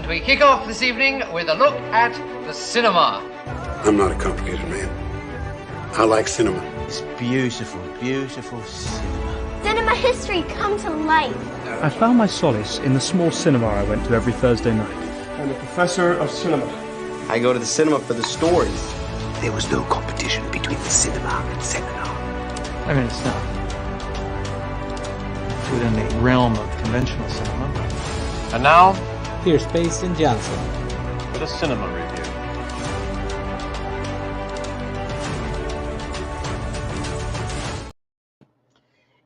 And we kick off this evening with a look at the cinema. I'm not a complicated man. I like cinema. It's beautiful, beautiful cinema. Cinema history come to life. I found my solace in the small cinema I went to every Thursday night. I'm a professor of cinema. I go to the cinema for the stories. There was no competition between the cinema and seminar. I mean, it's not within the realm of conventional cinema. And now, here's Pace and Johnson for the cinema review.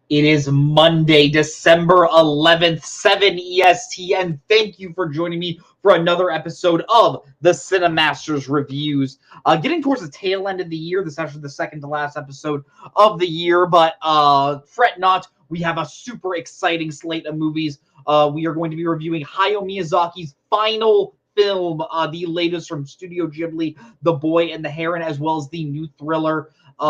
It is Monday, December 11th, 7 EST, and thank you for joining me for another episode of the Cinemasters Reviews. Getting towards the tail end of the year, this is actually the second to last episode of the year, but fret not, we have a super exciting slate of movies. We are going to be reviewing Hayao Miyazaki's final film, the latest from Studio Ghibli, The Boy and the Heron, as well as the new thriller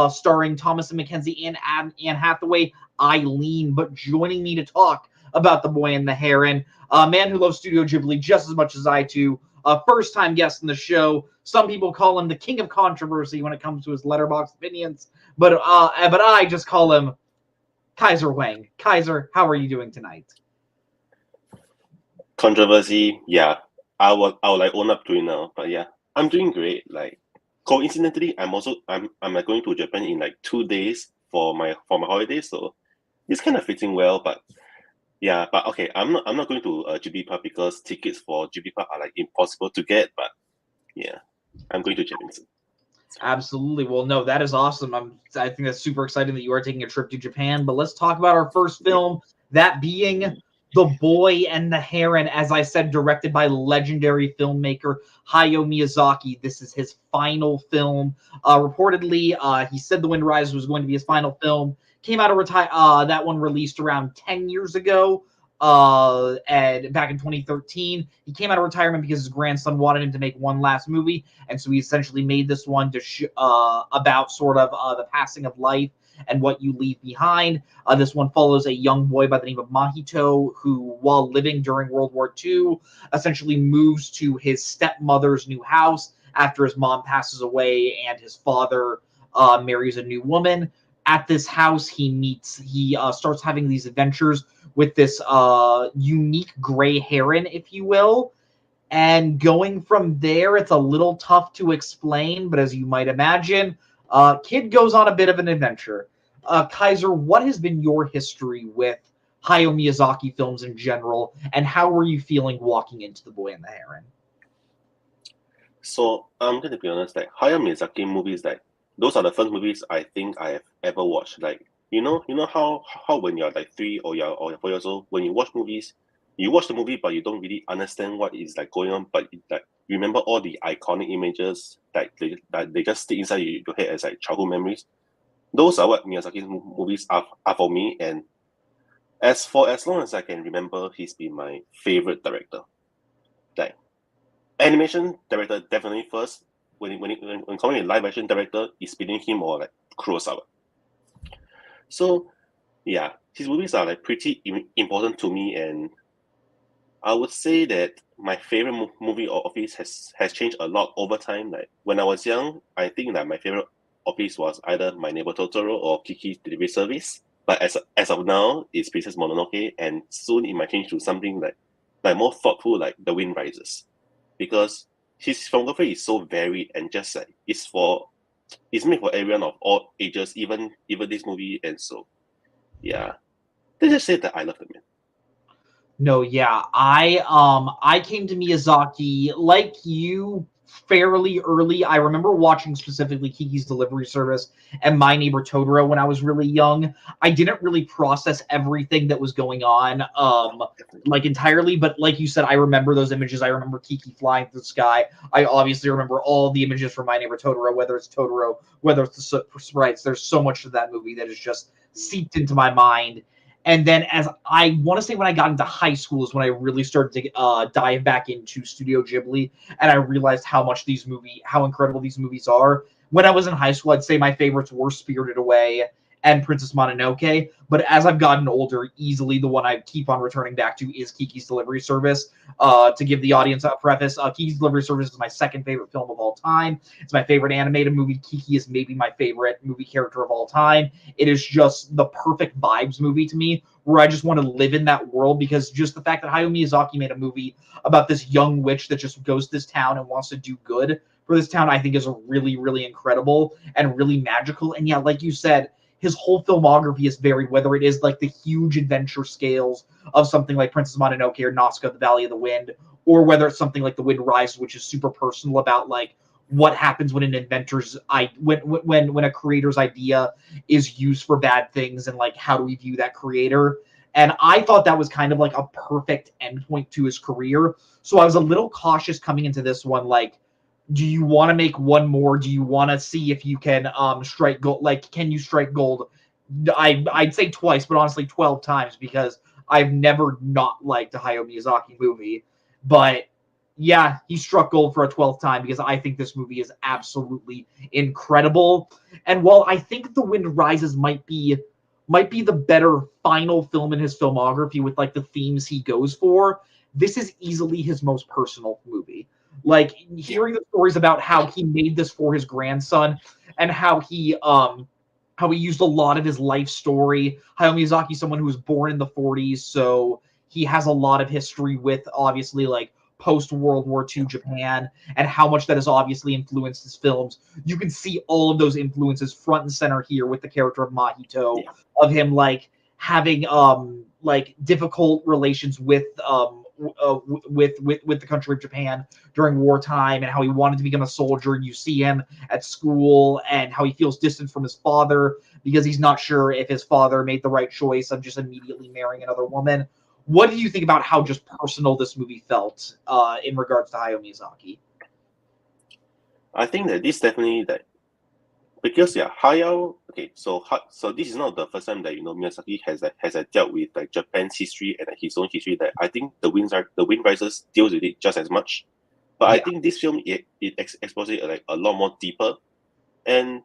starring Thomas and Mackenzie and Anne Hathaway, Eileen. But joining me to talk about The Boy and the Heron, a man who loves Studio Ghibli just as much as I do, a first-time guest in the show. Some people call him the king of controversy when it comes to his Letterboxd opinions, but I just call him Kaiser Wang. Kaiser, how are you doing tonight? Controversy, yeah. I would like own up to it now, but yeah, I'm doing great. Like, coincidentally, I'm like going to Japan in like 2 days for my holiday, so it's kind of fitting well. But yeah, but okay, I'm not going to GB Park because tickets for GB Park are like impossible to get. But yeah, I'm going to Japan soon. Absolutely. Well, no, that is awesome. I think that's super exciting that you are taking a trip to Japan. But let's talk about our first film, that being The Boy and the Heron, as I said, directed by legendary filmmaker Hayao Miyazaki. This is his final film. Reportedly, he said The Wind Rises was going to be his final film. Came out of that one released around 10 years ago, and back in 2013. He came out of retirement because his grandson wanted him to make one last movie, and so he essentially made this one to about sort of the passing of life and what you leave behind. This one follows a young boy by the name of Mahito who, while living during World War II, essentially moves to his stepmother's new house after his mom passes away and his father marries a new woman. At this house, he starts having these adventures with this unique gray heron, if you will. And going from there, it's a little tough to explain, but as you might imagine, kid goes on a bit of an adventure. Kaiser, what has been your history with Hayao Miyazaki films in general, and how were you feeling walking into The Boy and the Heron? So I'm going to be honest, like Hayao Miyazaki movies, like those are the first movies I think I have ever watched. Like you know how when you're like 3 or 4 years old, when you watch movies, you watch the movie but you don't really understand what is like going on, but like you remember all the iconic images that they just stay inside your head as like childhood memories. Those are what Miyazaki's movies are for me, and as long as I can remember, he's been my favorite director. Like animation director, definitely first. When calling a live action director, it's between him or like Kurosawa. So yeah, his movies are like pretty important to me, and I would say that my favorite movie of his has changed a lot over time. Like when I was young, I think that my favorite of his was either My Neighbor Totoro or Kiki's Delivery Service. But as of now, it's Princess Mononoke, and soon it might change to something like more thoughtful, like The Wind Rises, because his filmography is so varied and just like it's made for everyone of all ages, even this movie, and so yeah, let's just say that I love the man. No, yeah, I came to Miyazaki like you fairly early. I remember watching specifically Kiki's Delivery Service and My Neighbor Totoro when I was really young. I didn't really process everything that was going on like entirely, but like you said, I remember those images. I remember Kiki flying through the sky. I obviously remember all the images from My Neighbor Totoro, whether it's Totoro, whether it's the sprites. There's so much to that movie that is just seeped into my mind. And then as I want to say when I got into high school is when I really started to dive back into Studio Ghibli, and I realized how incredible these movies are. When I was in high school, I'd say my favorites were Spirited Away and Princess Mononoke. But as I've gotten older, easily the one I keep on returning back to is Kiki's Delivery Service. To give the audience a preface, Kiki's Delivery Service is my second favorite film of all time. It's my favorite animated movie. Kiki is maybe my favorite movie character of all time. It is just the perfect vibes movie to me, where I just want to live in that world, because just the fact that Hayao Miyazaki made a movie about this young witch that just goes to this town and wants to do good for this town, I think is really, really incredible and really magical. And yeah, like you said, his whole filmography is varied, whether it is like the huge adventure scales of something like Princess Mononoke or Nausicaa, The Valley of the Wind, or whether it's something like The Wind Rises, which is super personal about like what happens when an inventor's when a creator's idea is used for bad things, and like how do we view that creator. And I thought that was kind of like a perfect endpoint to his career. So I was a little cautious coming into this one, like, do you want to make one more? Do you want to see if you can strike gold? Like, can you strike gold? I'd say twice, but honestly 12 times, because I've never not liked a Hayao Miyazaki movie. But yeah, he struck gold for a 12th time, because I think this movie is absolutely incredible. And while I think The Wind Rises might be the better final film in his filmography with like the themes he goes for, this is easily his most personal movie. Like, hearing the stories about how he made this for his grandson, and how he used a lot of his life story. Hayao Miyazaki, someone who was born in the 40s, so he has a lot of history with obviously like post-World War II Japan, and how much that has obviously influenced his films. You can see all of those influences front and center here with the character of Mahito, of him like having like difficult relations with the country of Japan during wartime, and how he wanted to become a soldier. And you see him at school, and how he feels distant from his father because he's not sure if his father made the right choice of just immediately marrying another woman. What do you think about how just personal this movie felt in regards to Hayao Miyazaki? I think that this definitely that, because Hayao. Okay, so this is not the first time that Miyazaki has dealt with like Japan's history and his own history. That I think The Wind Rises deals with it just as much, but I think this film it exposes it like a lot more deeper, and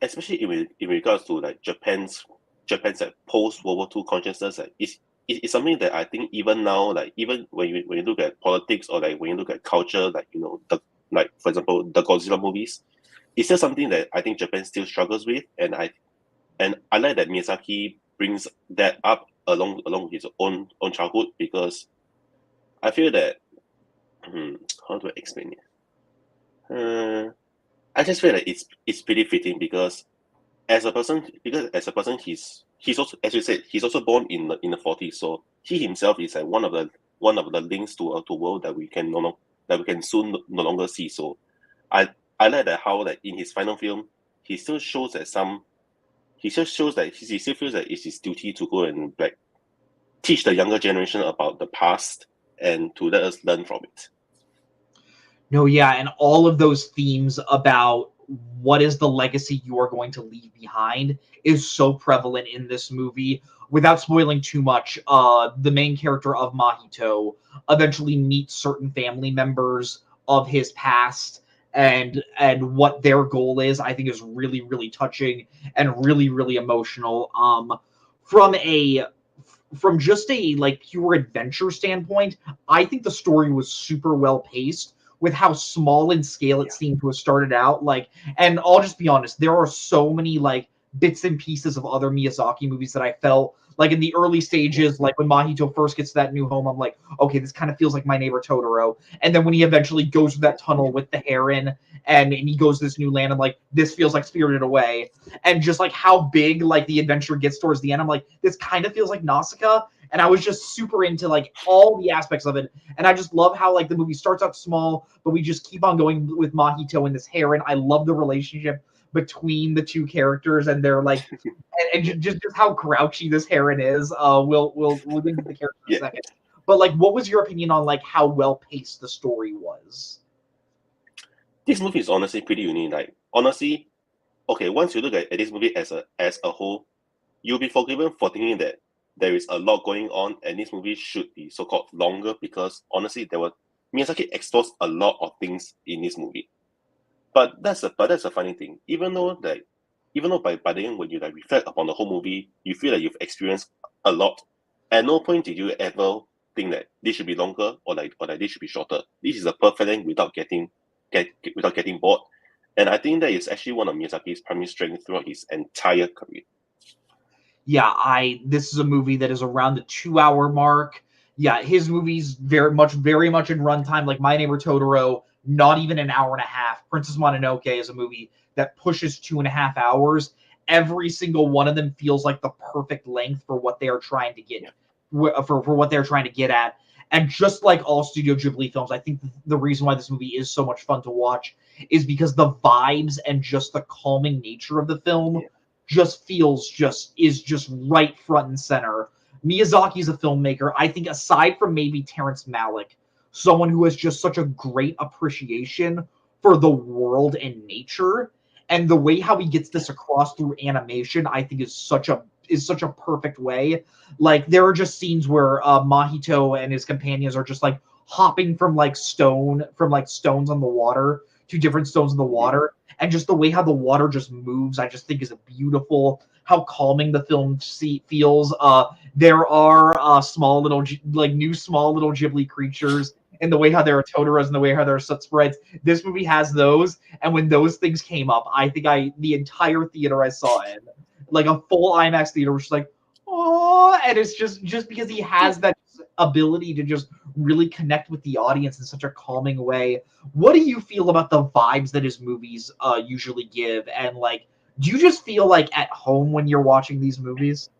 especially in regards to like Japan's like post World War II consciousness. Like, it's something that I think even now, like even when you look at politics, or like when you look at culture, like like for example the Godzilla movies, it's still something that I think Japan still struggles with, and I like that Miyazaki brings that up along with his own childhood, because I feel that how do I explain it? I just feel like it's pretty fitting, because as a person he's also, as you said, he's also born in the 40s, so he himself is like one of the links to a world that we can soon no longer see. So I like that how like in his final film he still shows that he still feels that it's his duty to go and like teach the younger generation about the past and to let us learn from it. No, yeah, and all of those themes about what is the legacy you are going to leave behind is so prevalent in this movie. Without spoiling too much, the main character of Mahito eventually meets certain family members of his past, and what their goal is, I think, is really, really touching and really, really emotional. From just a like pure adventure standpoint, I think the story was super well paced, with how small in scale it seemed to have started out. Like, and I'll just be honest, there are so many like bits and pieces of other Miyazaki movies that I felt like in the early stages, like when Mahito first gets to that new home, I'm like, okay, this kind of feels like My Neighbor Totoro. And then when he eventually goes through that tunnel with the Heron, and he goes to this new land, I'm like, this feels like Spirited Away. And just like how big like the adventure gets towards the end, I'm like, this kind of feels like Nausicaa. And I was just super into like all the aspects of it. And I just love how like the movie starts out small, but we just keep on going with Mahito and this Heron. I love the relationship between the two characters, and they're like, and just how grouchy this Heron is. We'll get into the character in a second. But like, what was your opinion on like how well paced the story was? This movie is honestly pretty unique. Like, honestly, okay, once you look at this movie as a whole, you'll be forgiven for thinking that there is a lot going on, and this movie should be so-called longer, because honestly, Miyazaki explores a lot of things in this movie. But that's a funny thing. Even though even though by the end when you like reflect upon the whole movie, you feel like you've experienced a lot. At no point did you ever think that this should be longer or like this should be shorter. This is a perfect length without getting bored. And I think that is actually one of Miyazaki's primary strengths throughout his entire career. Yeah, this is a movie that is around the 2-hour mark. Yeah, his movies very much in runtime, like My Neighbor Totoro, not even an hour and a half. Princess Mononoke is a movie that pushes 2.5 hours. Every single one of them feels like the perfect length for what they are trying to get for what they're trying to get at. And just like all Studio Ghibli films, I think the reason why this movie is so much fun to watch is because the vibes and just the calming nature of the film is just right front and center. Miyazaki's a filmmaker, I think, aside from maybe Terrence Malick, someone who has just such a great appreciation for the world and nature, and the way how he gets this across through animation, I think is such a perfect way. Like, there are just scenes where Mahito and his companions are just like hopping from stones on the water to different stones in the water, and just the way how the water just moves, I just think is beautiful. How calming the film feels. There are new small little Ghibli creatures, and the way how there are Totoros and the way how there are soot spreads. This movie has those, and when those things came up, I think the entire theater I saw in, like a full IMAX theater, was just like, oh, and it's just because he has that ability to just really connect with the audience in such a calming way. What do you feel about the vibes that his movies usually give, and like, do you just feel like at home when you're watching these movies?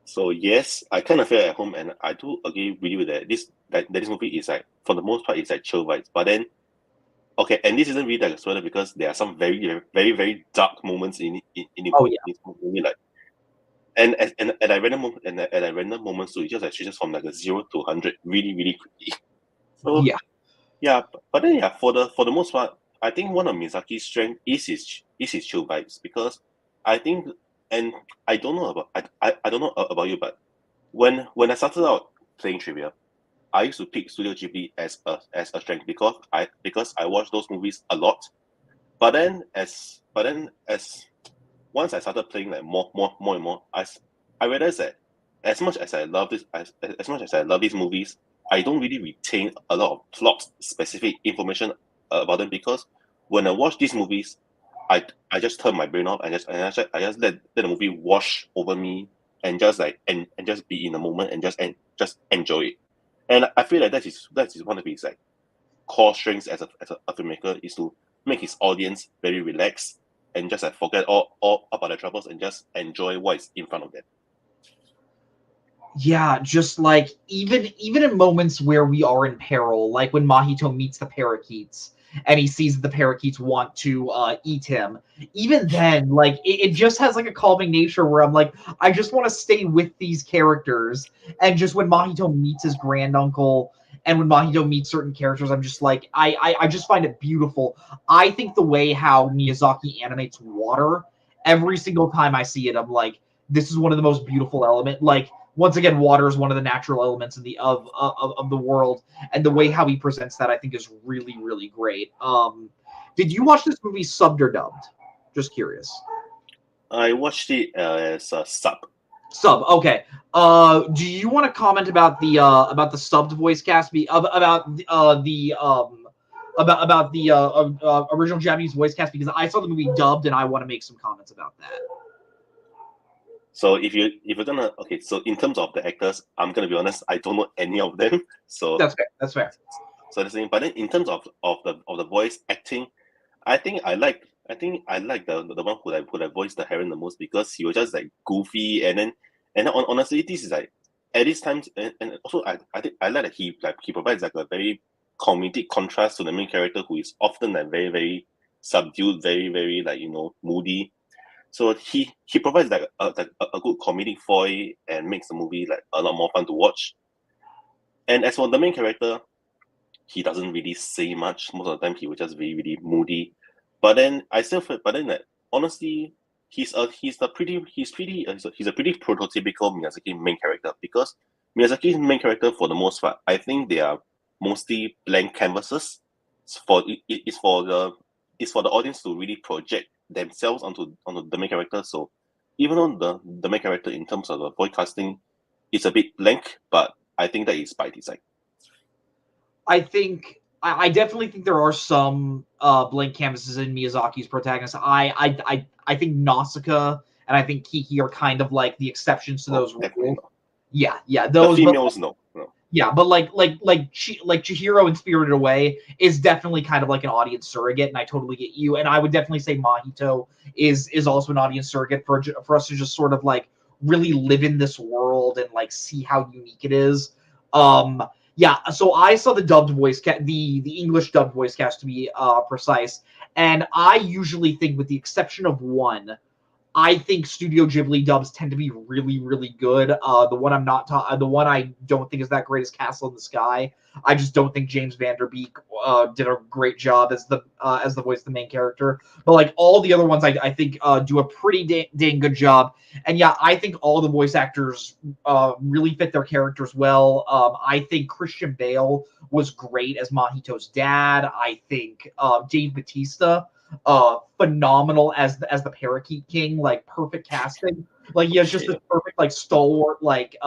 So yes, I kind of feel at home, and I do agree with you that this movie is like, for the most part, it's like chill vibes. But then, okay, and this isn't really like a spoiler because there are some very, very, very dark moments in the movie, like, and at random moments too, it just like switches from like a 0 to 100 really, really quickly. So but then for the most part, I think one of Miyazaki's strength is his chill vibes, because I think, and I don't know about you, but when I started out playing trivia, I used to pick Studio Ghibli as a strength because I watched those movies a lot. But then as once I started playing like more and more, I realized that as much as I love these movies, I don't really retain a lot of plot specific information about them, because when I watch these movies, I just turn my brain off and I just let the movie wash over me, and just like and just be in the moment and just enjoy it. And I feel like that is one of his like core strengths as a filmmaker, is to make his audience very relaxed and just like forget all about their troubles and just enjoy what is in front of them. Yeah, just like even in moments where we are in peril, like when Mahito meets the parakeets and he sees that the parakeets want to eat him. Even then, like it just has like a calming nature where I'm like, I just want to stay with these characters. And just when Mahito meets his granduncle and when Mahito meets certain characters, I'm just like, I just find it beautiful. I think the way how Miyazaki animates water, every single time I see it, I'm like, this is one of the most beautiful elements. Like, once again, water is one of the natural elements of the world, and the way how he presents that, I think, is really, really great. Did you watch this movie subbed or dubbed? Just curious. I watched it as a sub. Sub, okay. Do you want to comment about the subbed voice cast? About the original Japanese voice cast, because I saw the movie dubbed, and I want to make some comments about that. So if you're gonna, okay, so in terms of the actors, I'm gonna be honest, I don't know any of them. So that's fair. So the thing, but then in terms of the voice acting, I think I like the one who voiced the Heron the most, because he was just like goofy, and then honestly, this is like at this time, and also I think I like that he provides like a very comedic contrast to the main character, who is often like very, very subdued, very, very like, moody. So he provides like a good comedic foil and makes the movie like a lot more fun to watch. And as for the main character, he doesn't really say much. Most of the time, he was just really, really moody. But then honestly, he's a pretty prototypical Miyazaki main character, because Miyazaki's main character, for the most part, I think they are mostly blank canvases. It's for the audience to really project themselves onto the main character. So even though the main character in terms of the voice casting is a bit blank, but I think that is by design. I definitely think there are some blank canvases in Miyazaki's protagonists. I think Nausicaa and I think Kiki are kind of like the exceptions to those rules. Yeah, those the females, no. Yeah, but like Chihiro in Spirited Away is definitely kind of like an audience surrogate, and I totally get you. And I would definitely say Mahito is also an audience surrogate for us to just sort of like really live in this world and like see how unique it is. Yeah, so I saw the dubbed voice the English dubbed voice cast to be precise, and I usually think, with the exception of one, I think Studio Ghibli dubs tend to be really, really good. The one I don't think is that great is Castle in the Sky. I just don't think James Van Der Beek did a great job as the voice of the main character. But like all the other ones, I think do a pretty dang good job. And yeah, I think all the voice actors really fit their characters well. I think Christian Bale was great as Mahito's dad. I think Dave Bautista phenomenal as the Parakeet King, like perfect casting. Like he has just this perfect like stalwart like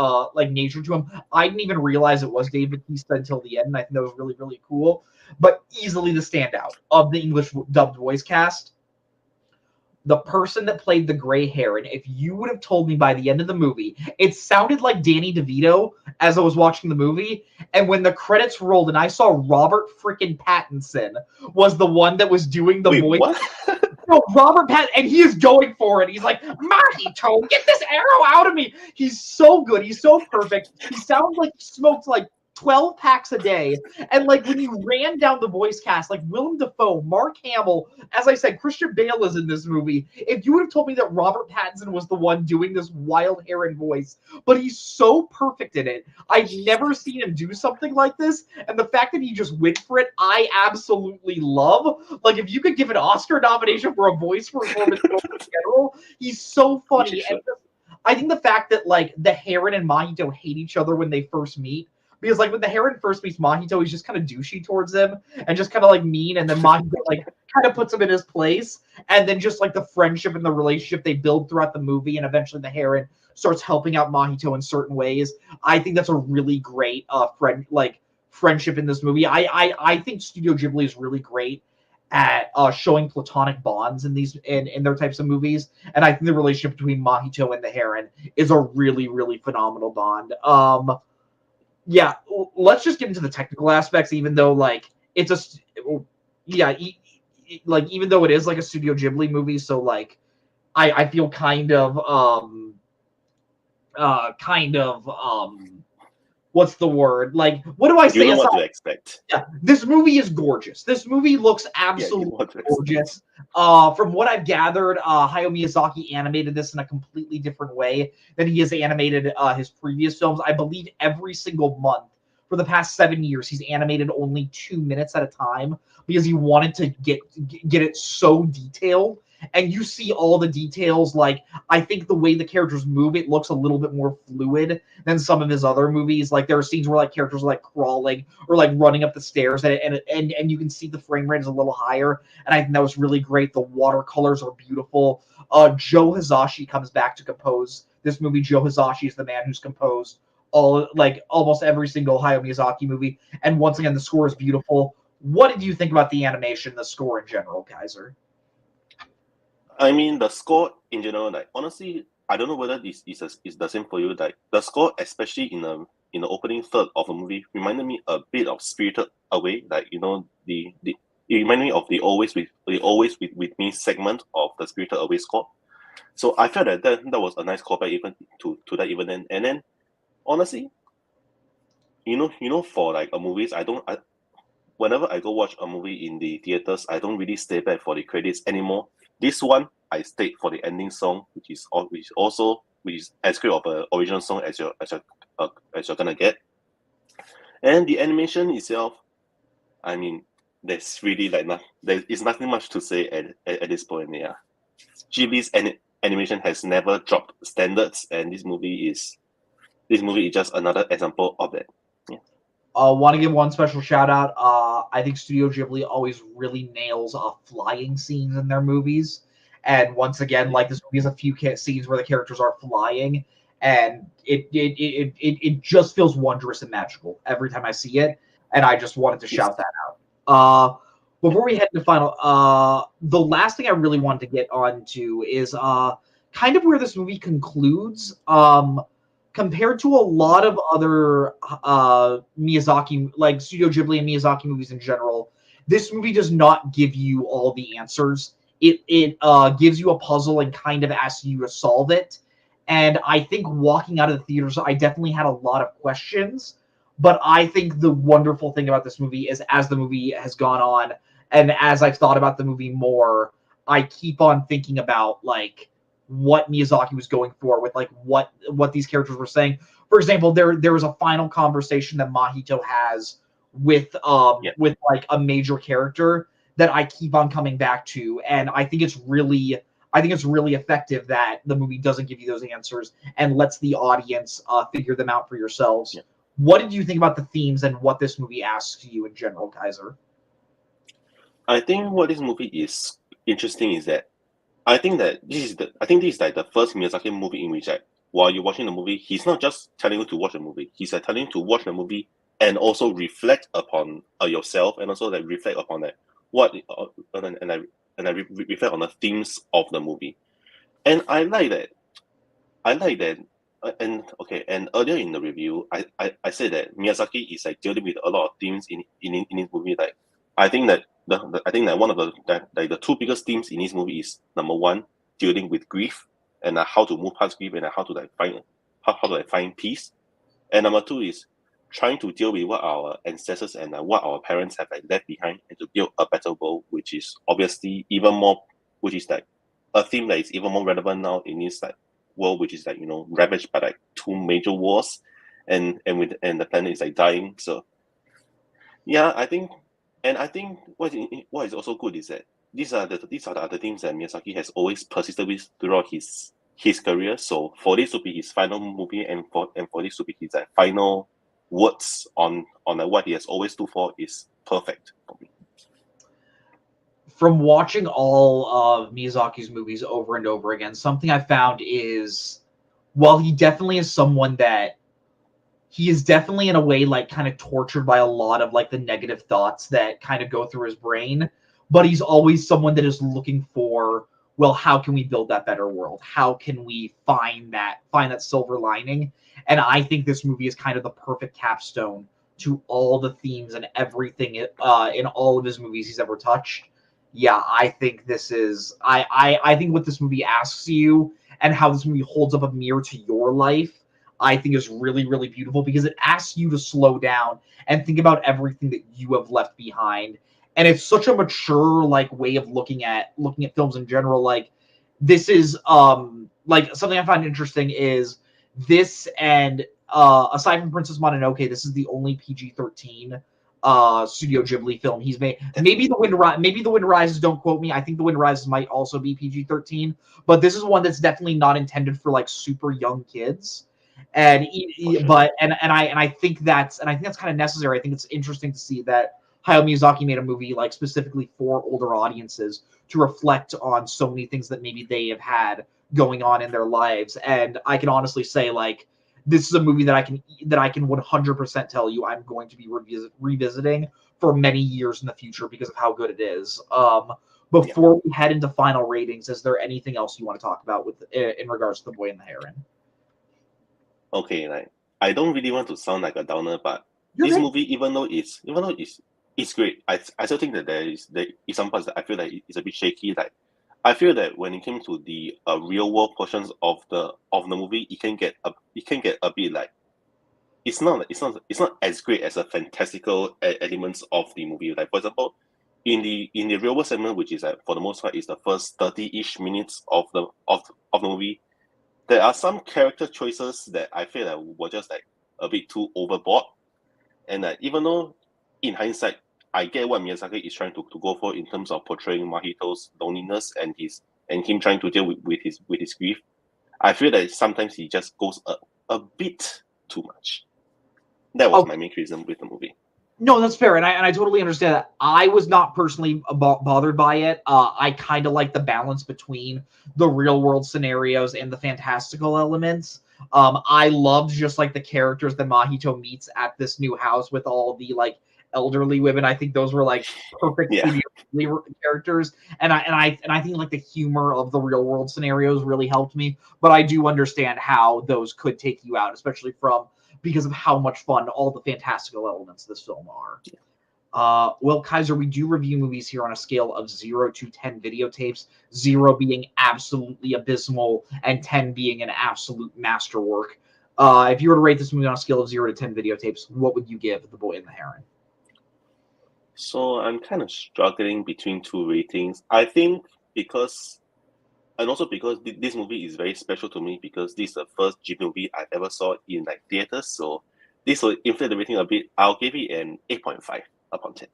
nature to him. I didn't even realize it was Dave Bautista until the end, and I think that was really, really cool. But easily the standout of the English dubbed voice cast, the person that played the Gray Heron, if you would have told me by the end of the movie, it sounded like Danny DeVito as I was watching the movie. And when the credits rolled and I saw Robert freaking Pattinson was the one that was doing the voice. What? No, Robert Pattinson, and he is going for it. He's like, Mahito, get this arrow out of me. He's so good. He's so perfect. He sounds like he smoked like 12 packs a day. And like when you ran down the voice cast, like Willem Dafoe, Mark Hamill, as I said, Christian Bale is in this movie. If you would have told me that Robert Pattinson was the one doing this wild Heron voice, but he's so perfect in it. I've never seen him do something like this. And the fact that he just went for it, I absolutely love. Like if you could give an Oscar nomination for a voice performance in general, he's so funny. And I think the fact that like the Heron and Mahito hate each other when they first meet, because like when the Heron first meets Mahito, he's just kind of douchey towards him and just kind of like mean, and then Mahito like kind of puts him in his place, and then just like the friendship and the relationship they build throughout the movie, and eventually the Heron starts helping out Mahito in certain ways. I think that's a really great friendship in this movie. I think Studio Ghibli is really great at showing platonic bonds in these in their types of movies, and I think the relationship between Mahito and the Heron is a really, really phenomenal bond. Yeah, let's just get into the technical aspects, even though like it's even though it is like a Studio Ghibli movie, so like I feel kind of what's the word? Like, what do I say? You know what to expect. Yeah, this movie is gorgeous. This movie looks absolutely gorgeous. From what I've gathered, Hayao Miyazaki animated this in a completely different way than he has animated his previous films. I believe every single month for the past 7 years, he's animated only 2 minutes at a time because he wanted to get it so detailed. And you see all the details. Like, I think the way the characters move, it looks a little bit more fluid than some of his other movies. Like, there are scenes where like characters are like crawling or like running up the stairs, and you can see the frame rate is a little higher. And I think that was really great. The watercolors are beautiful. Joe Hisashi comes back to compose this movie. Joe Hisashi is the man who's composed almost every single Hayao Miyazaki movie. And once again, the score is beautiful. What did you think about the animation, the score in general, Kaiser? I mean, the score in general, like honestly, I don't know whether this is the same for you. Like the score, especially in the opening third of a movie, reminded me a bit of Spirited Away. Like it reminded me of the Always with Me segment of the Spirited Away score. So I felt that was a nice callback even to that even then. And then honestly, for like a movies, whenever I go watch a movie in the theaters, I don't really stay back for the credits anymore. This one, I stayed for the ending song, which is as great of an original song as you're gonna get. And the animation itself, I mean, there's really there is nothing much to say at this point. Yeah, Ghibli's animation has never dropped standards, and this movie is just another example of that. Want to give one special shout out. I think Studio Ghibli always really nails flying scenes in their movies, And once again, like this movie has a few scenes where the characters are flying, and it just feels wondrous and magical every time I see it. And I just wanted to shout that out. Before we head into final, the last thing I really wanted to get onto is kind of where this movie concludes. Compared to a lot of other Miyazaki, like Studio Ghibli and Miyazaki movies in general, this movie does not give you all the answers. It gives you a puzzle and kind of asks you to solve it. And I think walking out of the theaters, I definitely had a lot of questions. But I think the wonderful thing about this movie is as the movie has gone on, and as I've thought about the movie more, I keep on thinking about like what Miyazaki was going for with like what these characters were saying. For example, there was a final conversation that Mahito has with like a major character that I keep on coming back to, and I think it's really effective that the movie doesn't give you those answers and lets the audience figure them out for yourselves. Yeah. What did you think about the themes and what this movie asks you in general, Kaiser? I think what this movie is interesting is that I think this is like the first Miyazaki movie in which, like, while you're watching the movie, he's not just telling you to watch the movie. He's like telling you to watch the movie and also reflect upon yourself, and also like reflect upon that reflect on the themes of the movie. And I like that. And earlier in the review, I said that Miyazaki is like dealing with a lot of themes in his movie. Like I think that one of the two biggest themes in this movie is, number one, dealing with grief and how to move past grief and how to find peace. And number two is trying to deal with what our ancestors and what our parents have like left behind, and to build a better world, which is obviously which is like a theme that is even more relevant now in this like world, which is like, you know, ravaged by like two major wars, and the planet is like dying. So yeah, I think what is also good is that these are the other things that Miyazaki has always persisted with throughout his career. So for this to be his final movie, and for this to be his like final words on what he has always stood for, is perfect for me. From watching all of Miyazaki's movies over and over again, something I found is, while he definitely is someone that he is definitely in a way like kind of tortured by a lot of like the negative thoughts that kind of go through his brain, but he's always someone that is looking for, well, how can we build that better world? How can we find that silver lining? And I think this movie is kind of the perfect capstone to all the themes and everything in all of his movies he's ever touched. Yeah, I think this is I think what this movie asks you and how this movie holds up a mirror to your life, I think is really, really beautiful, because it asks you to slow down and think about everything that you have left behind. And it's such a mature like way of looking at films in general. Like this is like something I find interesting is this, and aside from Princess Mononoke, this is the only PG-13 Studio Ghibli film he's made. Maybe the Wind Rises, don't quote me. I think the Wind Rises might also be PG-13, but this is one that's definitely not intended for like super young kids. And I think that's kind of necessary. I think it's interesting to see that Hayao Miyazaki made a movie like specifically for older audiences to reflect on so many things that maybe they have had going on in their lives. And I can honestly say, like, this is a movie that I can 100% tell you I'm going to be revisiting for many years in the future because of how good it is. Before we head into final ratings, is there anything else you want to talk about in regards to The Boy and the Heron? Okay, like, I don't really want to sound like a downer, but this movie, even though it's great, I still think that there is some parts that I feel like it's a bit shaky. Like, I feel that when it came to the real world portions of the movie, it can get a bit like it's not as great as the fantastical elements of the movie. Like, for example, in the real world segment, which is like for the most part is the first 30-ish minutes of the movie, there are some character choices that I feel like were just like a bit too overboard. And even though in hindsight, I get what Miyazaki is trying to go for in terms of portraying Mahito's loneliness and him trying to deal with his grief, I feel that sometimes he just goes a bit too much. That was my main criticism with the movie. No, that's fair, and I totally understand that. I was not personally bothered by it. I kind of like the balance between the real world scenarios and the fantastical elements. I loved just like the characters that Mahito meets at this new house with all the like elderly women. I think those were like perfect characters, and I think like the humor of the real world scenarios really helped me. But I do understand how those could take you out, especially because of how much fun all the fantastical elements of this film are. Well, Kaiser, we do review movies here on a scale of 0 to 10 videotapes, 0 being absolutely abysmal and 10 being an absolute masterwork. If you were to rate this movie on a scale of 0 to 10 videotapes, what would you give The Boy and the Heron? So I'm kind of struggling between two ratings. I think because this movie is very special to me because this is the first Ghibli movie I've ever saw in like theaters. So this will inflate the rating a bit. I'll give it an 8.5 upon 10.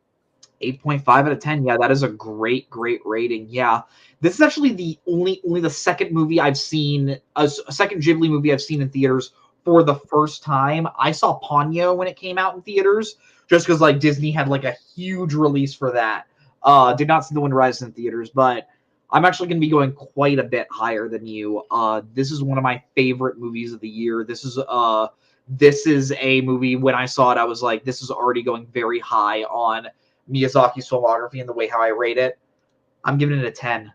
8.5 out of 10. Yeah, that is a great rating. Yeah, this is actually the only the second movie I've seen, a second Ghibli movie I've seen in theaters for the first time. I saw Ponyo when it came out in theaters, just because like Disney had like a huge release for that. Did not see The Wind Rises in theaters, but I'm actually going to be going quite a bit higher than you. This is one of my favorite movies of the year. This is a movie, when I saw it, I was like, this is already going very high on Miyazaki's filmography and the way how I rate it. I'm giving it a 10.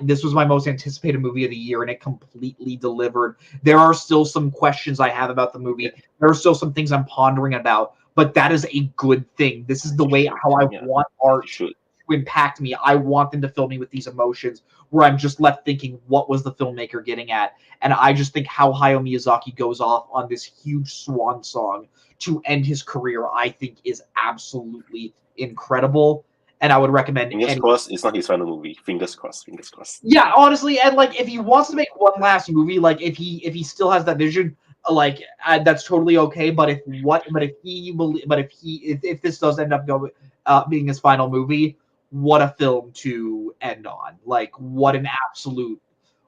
This was my most anticipated movie of the year, and it completely delivered. There are still some questions I have about the movie. There are still some things I'm pondering about, but that is a good thing. This is the way how I want art to impact me. I want them to fill me with these emotions where I'm just left thinking, what was the filmmaker getting at? And I just think how Hayao Miyazaki goes off on this huge swan song to end his career, I think is absolutely incredible. And I would recommend. Fingers crossed, it's not his final movie. Fingers crossed. Yeah, honestly, and like if he wants to make one last movie, like if he still has that vision, like that's totally okay. But if this does end up being his final movie, what a film to end on. Like what an absolute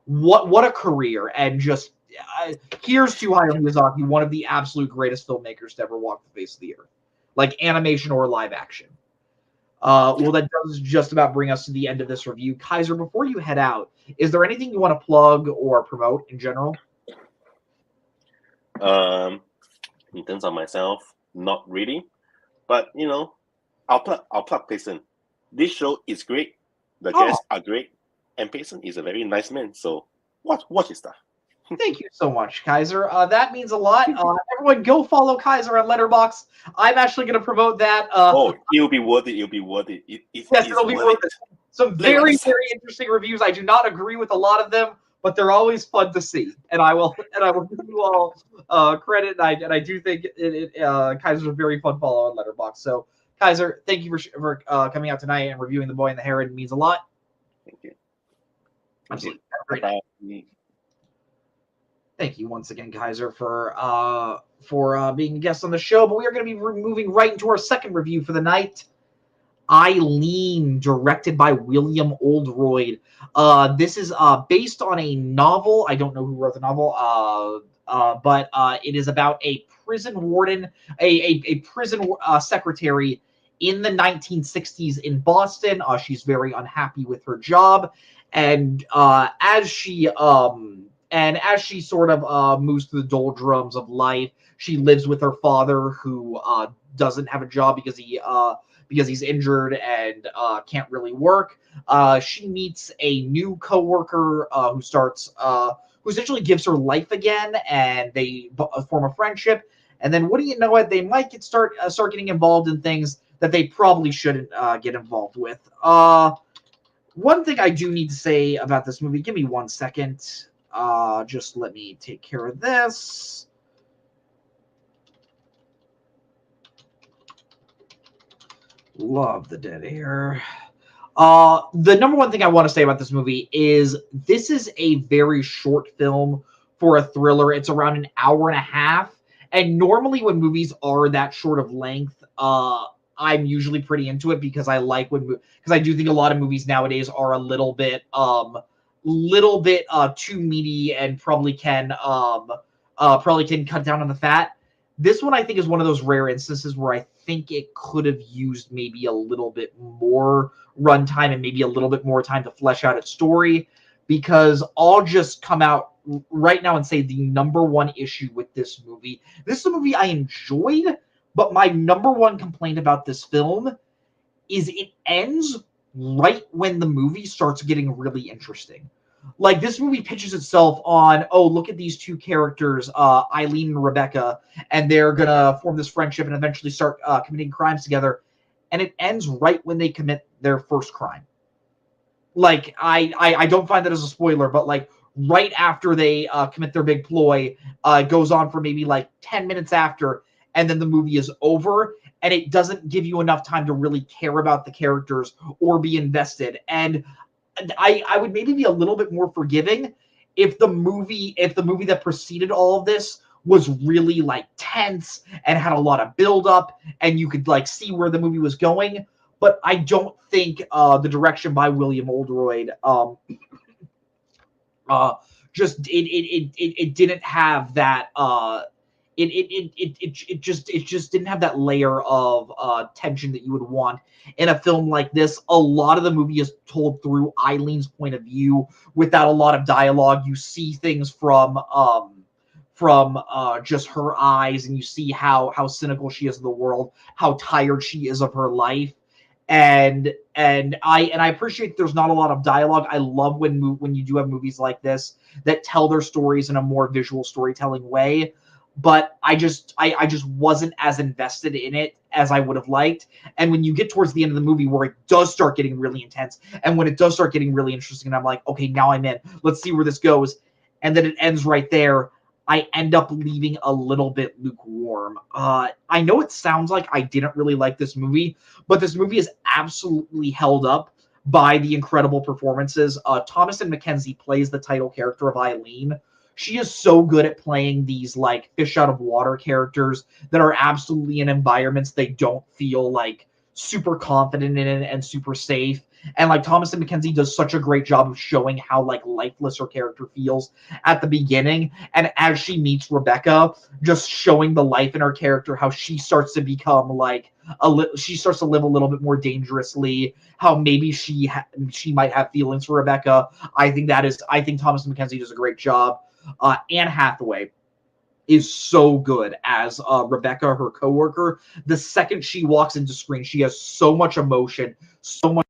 what a career. And just here's to Hayao Miyazaki, one of the absolute greatest filmmakers to ever walk the face of the earth, like animation or live action. Well, that does just about bring us to the end of this review. Kaiser, before you head out, is there anything you want to plug or promote in general? In terms of myself, not really, but I'll plug Payson. This show is great. The guests are great, and Payson is a very nice man. So watch his stuff. Thank you so much, Kaiser. That means a lot. Everyone, go follow Kaiser on Letterboxd. I'm actually going to promote that. It'll be worth it. It'll be worth it. Yes, it'll be worth it. Some very interesting reviews. I do not agree with a lot of them, but they're always fun to see. And I will give you all credit. And I do think Kaiser's a very fun follow on Letterboxd. So, Kaiser, thank you for coming out tonight and reviewing The Boy and the Heron. It means a lot. Thank you. Absolutely. Have a great night. Thank you once again, Kaiser, for being a guest on the show. But we are going to be moving right into our second review for the night. Eileen, directed by William Oldroyd. This is based on a novel. I don't know who wrote the novel, but it is about a prison warden, a prison secretary in the 1960s in Boston. She's very unhappy with her job, and as she sort of moves through the doldrums of life, she lives with her father, who doesn't have a job because he's injured and can't really work. She meets a new coworker who essentially gives her life again, and they form a friendship. And then, what do you know? They might start getting involved in things that they probably shouldn't get involved with. One thing I do need to say about this movie. Give me 1 second. Just let me take care of this. Love the dead air. The number one thing I want to say about this movie is this is a very short film for a thriller. It's around an hour and a half. And normally when movies are that short of length, I'm usually pretty into it because I do think a lot of movies nowadays are a little bit too meaty and probably can cut down on the fat. This one I think is one of those rare instances where I think it could have used maybe a little bit more runtime and maybe a little bit more time to flesh out its story, because I'll just come out right now and say the number one issue with this movie. This is a movie I enjoyed, but my number one complaint about this film is it ends right when the movie starts getting really interesting. Like, this movie pitches itself on, oh, look at these two characters, Eileen and Rebecca, and they're gonna form this friendship and eventually start committing crimes together. And it ends right when they commit their first crime. Like, I don't find that as a spoiler, but like right after they commit their big ploy, it goes on for maybe like 10 minutes after, and then the movie is over, and it doesn't give you enough time to really care about the characters or be invested. And I would maybe be a little bit more forgiving if the movie that preceded all of this was really like tense and had a lot of build up and you could like see where the movie was going. But I don't think the direction by William Oldroyd just it didn't have that it just didn't have that layer of tension that you would want in a film like this. A lot of the movie is told through Eileen's point of view without a lot of dialogue. You see things from just her eyes, and you see how cynical she is of the world, how tired she is of her life. And I appreciate there's not a lot of dialogue. I love when you do have movies like this that tell their stories in a more visual storytelling way. But I just wasn't as invested in it as I would have liked. And when you get towards the end of the movie where it does start getting really intense, and when it does start getting really interesting, and I'm like, okay, now I'm in. Let's see where this goes. And then it ends right there. I end up leaving a little bit lukewarm. I know it sounds like I didn't really like this movie, but this movie is absolutely held up by the incredible performances. Thomasin McKenzie plays the title character of Eileen. She is so good at playing these like fish out of water characters that are absolutely in environments they don't feel like super confident in and super safe. And like Thomasin McKenzie does such a great job of showing how like lifeless her character feels at the beginning. And as she meets Rebecca, just showing the life in her character, how she starts to become like she starts to live a little bit more dangerously, how maybe she might have feelings for Rebecca. I think Thomasin McKenzie does a great job. Anne Hathaway is so good as Rebecca, her coworker. The second she walks into screen, she has so much emotion, so much,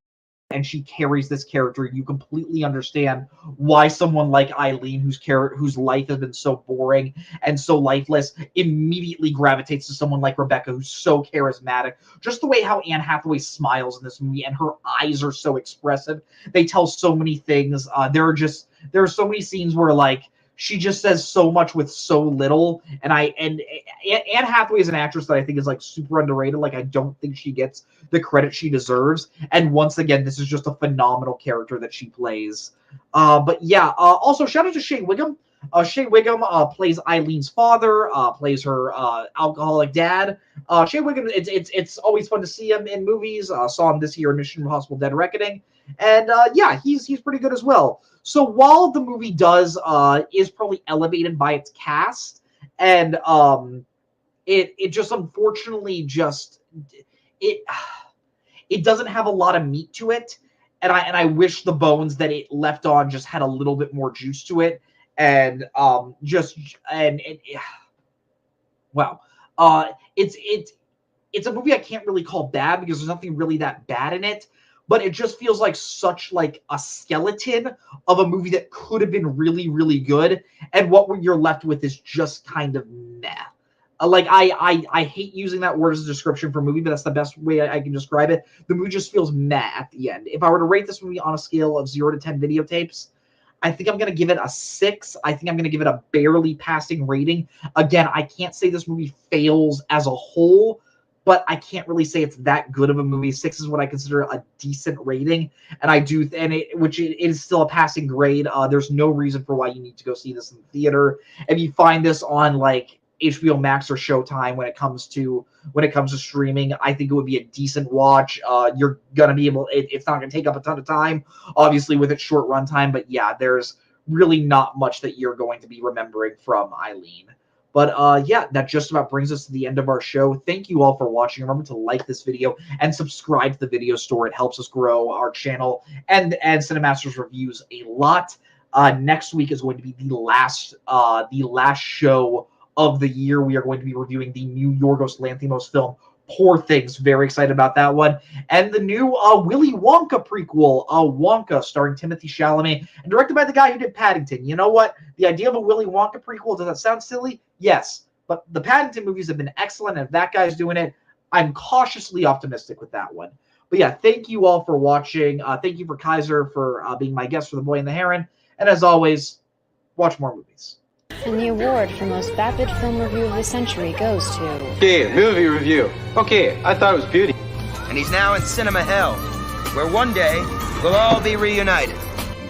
and she carries this character. You completely understand why someone like Eileen, whose life has been so boring and so lifeless, immediately gravitates to someone like Rebecca, who's so charismatic. Just the way how Anne Hathaway smiles in this movie, and her eyes are so expressive. They tell so many things. There are so many scenes where like she just says so much with so little. And Anne Hathaway is an actress that I think is like super underrated. Like, I don't think she gets the credit she deserves. And once again, this is just a phenomenal character that she plays. But yeah, also shout out to Shea Whigham. Shea Whigham plays Eileen's father, plays her alcoholic dad. Shea Whigham, it's always fun to see him in movies. Saw him this year in Mission Impossible: Dead Reckoning. And yeah, he's pretty good as well. So while the movie is probably elevated by its cast, and it just unfortunately it doesn't have a lot of meat to it, and I wish the bones that it left on just had a little bit more juice to it, and wow, it's a movie I can't really call bad because there's nothing really that bad in it. But it just feels like such like a skeleton of a movie that could have been really, really good. And what you're left with is just kind of meh. Like, I hate using that word as a description for a movie, but that's the best way I can describe it. The movie just feels meh at the end. If I were to rate this movie on a scale of 0 to 10 videotapes, I think I'm going to give it a 6. I think I'm going to give it a barely passing rating. Again, I can't say this movie fails as a whole, but I can't really say it's that good of a movie. 6 is what I consider a decent rating, and it is still a passing grade. There's no reason for why you need to go see this in the theater. If you find this on like HBO Max or Showtime when it comes to streaming, I think it would be a decent watch. You're gonna be able. It's not gonna take up a ton of time, obviously, with its short runtime. But yeah, there's really not much that you're going to be remembering from Eileen. But yeah, that just about brings us to the end of our show. Thank you all for watching. Remember to like this video and subscribe to the video store. It helps us grow our channel and Cinemaster's reviews a lot. Next week is going to be the last show of the year. We are going to be reviewing the new Yorgos Lanthimos film, Poor Things. Very excited about that one. And the new Willy Wonka prequel, Wonka, starring Timothée Chalamet and directed by the guy who did Paddington. You know what? The idea of a Willy Wonka prequel, does that sound silly? Yes. But the Paddington movies have been excellent, and if that guy's doing it, I'm cautiously optimistic with that one. But yeah, thank you all for watching. Thank you for Kaiser for being my guest for The Boy and the Heron. And as always, watch more movies. And the award for most vapid film review of the century goes to... Okay, movie review. Okay, I thought it was beauty. And he's now in cinema hell, where one day we'll all be reunited.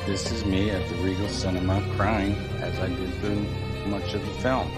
This is me at the Regal Cinema crying as I did through much of the film.